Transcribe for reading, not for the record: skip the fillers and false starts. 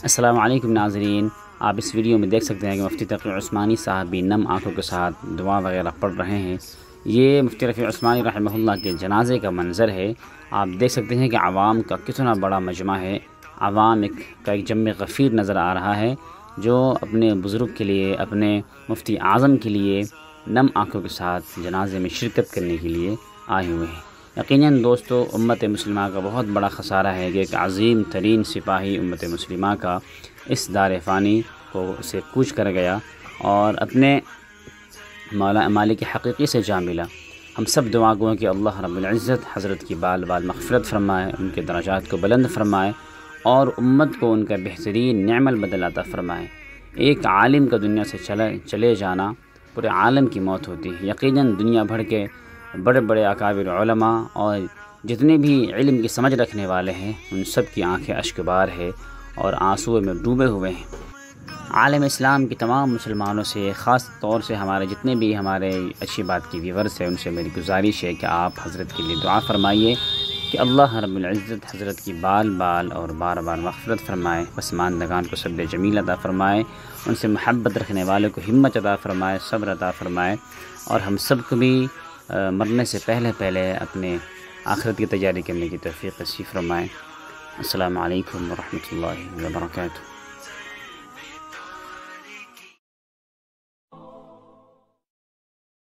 السلام علیکم ناظرین، آپ اس ویڈیو میں دیکھ سکتے ہیں کہ مفتی تقی عثمانی صاحب بھی نم آنکھوں کے ساتھ دعا وغیرہ پڑھ رہے ہیں۔ یہ مفتی رفیع عثمانی رحمہ اللہ کے جنازے کا منظر ہے۔ آپ دیکھ سکتے ہیں کہ عوام کا کتنا بڑا مجمع ہے۔ عوام کا ایک جمع غفیر نظر آ رہا ہے جو اپنے بزرگ کے لیے، اپنے مفتی اعظم کے لیے نم آنکھوں کے ساتھ جنازے میں شرکت کرنے کے لیے آئے ہوئے ہیں۔ یقیناً دوستو، امت مسلمہ کا بہت بڑا خسارہ ہے کہ ایک عظیم ترین سپاہی امت مسلمہ کا اس دار فانی سے کوچ کر گیا اور اپنے مالک حقیقی سے جا ملا۔ ہم سب دعا گو ہیں کہ اللہ رب العزت حضرت کی بال بال مغفرت فرمائے، ان کے درجات کو بلند فرمائے اور امت کو ان کا بہترین نعم البدل عطا فرمائے۔ ایک عالم کا دنیا سے چلے جانا پورے عالم کی موت ہوتی ہے۔ یقیناً دنیا بھر کے بڑے بڑے اکابر علماء اور جتنے بھی علم کی سمجھ رکھنے والے ہیں، ان سب کی آنکھیں اشک بار ہے اور آنسو میں ڈوبے ہوئے ہیں۔ عالم اسلام کی تمام مسلمانوں سے، خاص طور سے ہمارے جتنے بھی ہمارے اچھی بات کی ویورز ہیں، ان سے میری گزارش ہے کہ آپ حضرت کے لیے دعا فرمائیے کہ اللہ رب العزت حضرت کی بال بال اور بار بار مغفرت فرمائے، پسماندگان کو صبر جمیل عطا فرمائے، ان سے محبت رکھنے والوں کو ہمت عطا فرمائے، صبر عطا فرمائے، اور ہم سب کو بھی مرنے سے پہلے اپنے آخرت کی تیاری کرنے کی توفیق نصیب فرمائے۔ السلام علیکم ورحمۃ اللہ وبرکاتہ۔